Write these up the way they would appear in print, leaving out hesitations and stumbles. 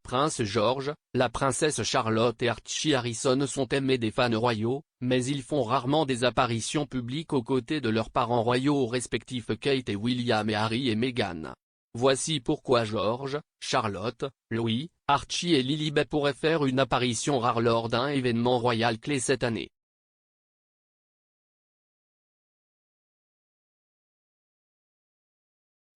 Prince George, la princesse Charlotte et Archie Harrison sont aimés des fans royaux, mais ils font rarement des apparitions publiques aux côtés de leurs parents royaux respectifs Kate et William et Harry et Meghan. Voici pourquoi George, Charlotte, Louis, Archie et Lilibet pourraient faire une apparition rare lors d'un événement royal clé cette année.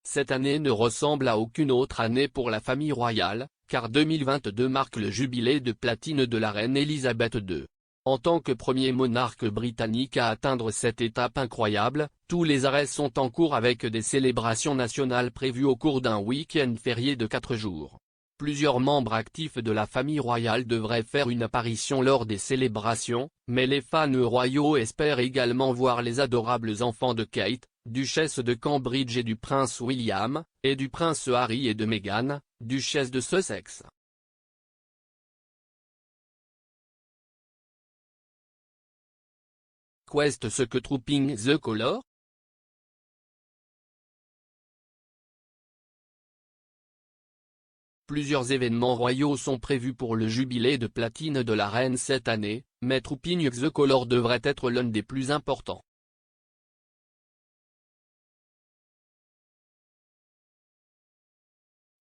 Cette année ne ressemble à aucune autre année pour la famille royale, car 2022 marque le jubilé de platine de la reine Elisabeth II. En tant que premier monarque britannique à atteindre cette étape incroyable, tous les arrêts sont en cours avec des célébrations nationales prévues au cours d'un week-end férié de 4 jours. Plusieurs membres actifs de la famille royale devraient faire une apparition lors des célébrations, mais les fans royaux espèrent également voir les adorables enfants de Kate, duchesse de Cambridge et du prince William, et du prince Harry et de Meghan, duchesse de Sussex. Qu'est ce que Trooping the Colour? Plusieurs événements royaux sont prévus pour le jubilé de platine de la reine cette année, mais Trooping the Colour devrait être l'un des plus importants.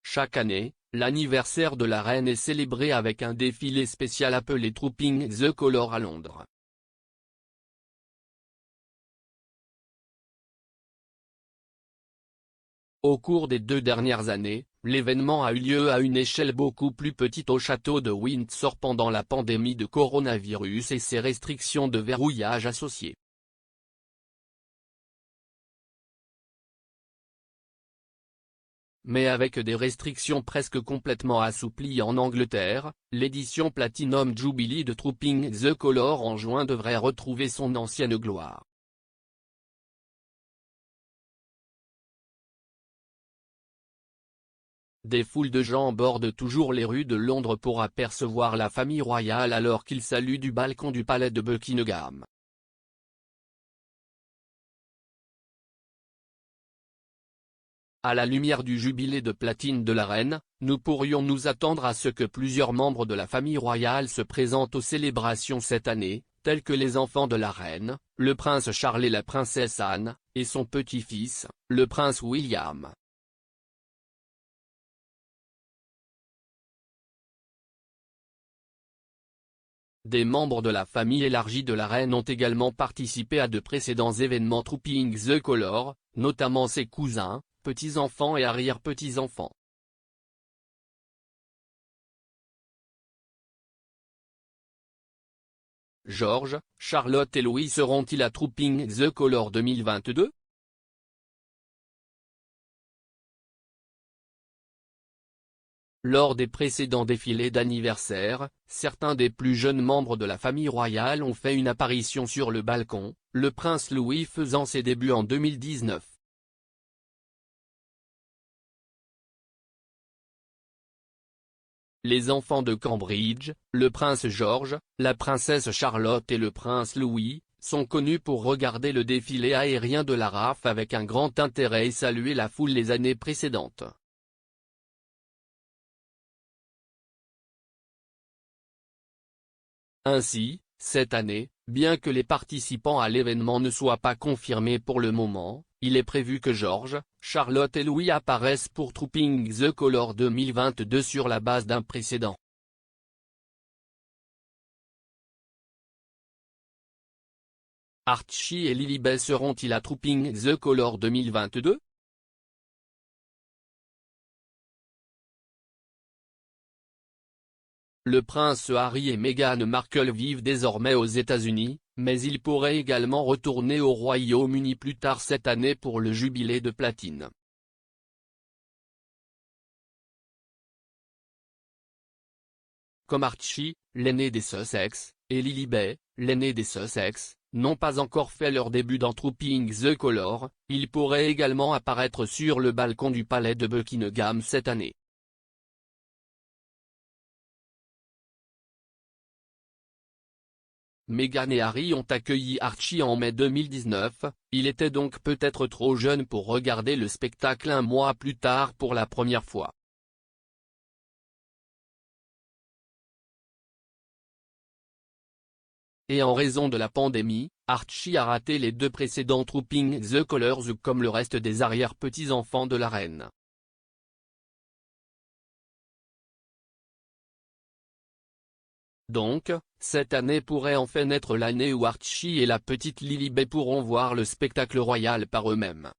Chaque année, l'anniversaire de la reine est célébré avec un défilé spécial appelé Trooping the Colour à Londres. Au cours des 2 dernières années, l'événement a eu lieu à une échelle beaucoup plus petite au château de Windsor pendant la pandémie de coronavirus et ses restrictions de verrouillage associées. Mais avec des restrictions presque complètement assouplies en Angleterre, l'édition Platinum Jubilee de Trooping the Colour en juin devrait retrouver son ancienne gloire. Des foules de gens bordent toujours les rues de Londres pour apercevoir la famille royale alors qu'ils saluent du balcon du palais de Buckingham. À la lumière du jubilé de platine de la reine, nous pourrions nous attendre à ce que plusieurs membres de la famille royale se présentent aux célébrations cette année, tels que les enfants de la reine, le prince Charles et la princesse Anne, et son petit-fils, le prince William. Des membres de la famille élargie de la reine ont également participé à de précédents événements Trooping the Colour, notamment ses cousins, petits-enfants et arrière-petits-enfants. George, Charlotte et Louis seront-ils à Trooping the Colour 2022? Lors des précédents défilés d'anniversaire, certains des plus jeunes membres de la famille royale ont fait une apparition sur le balcon, le prince Louis faisant ses débuts en 2019. Les enfants de Cambridge, le prince George, la princesse Charlotte et le prince Louis, sont connus pour regarder le défilé aérien de la RAF avec un grand intérêt et saluer la foule les années précédentes. Ainsi, cette année, bien que les participants à l'événement ne soient pas confirmés pour le moment, il est prévu que George, Charlotte et Louis apparaissent pour Trooping the Colour 2022 sur la base d'un précédent. Archie et Lilibet seront-ils à Trooping the Colour 2022? Le prince Harry et Meghan Markle vivent désormais aux États-Unis, mais ils pourraient également retourner au Royaume-Uni plus tard cette année pour le jubilé de platine. Comme Archie, l'aîné des Sussex, et Lilibet, l'aîné des Sussex, n'ont pas encore fait leur début dans Trooping the Colour, ils pourraient également apparaître sur le balcon du palais de Buckingham cette année. Meghan et Harry ont accueilli Archie en mai 2019, il était donc peut-être trop jeune pour regarder le spectacle un mois plus tard pour la première fois. et en raison de la pandémie, Archie a raté les 2 précédents Trooping the Colours comme le reste des arrière-petits-enfants de la reine. Donc, cette année pourrait enfin être l'année où Archie et la petite Lilibet pourront voir le spectacle royal par eux-mêmes.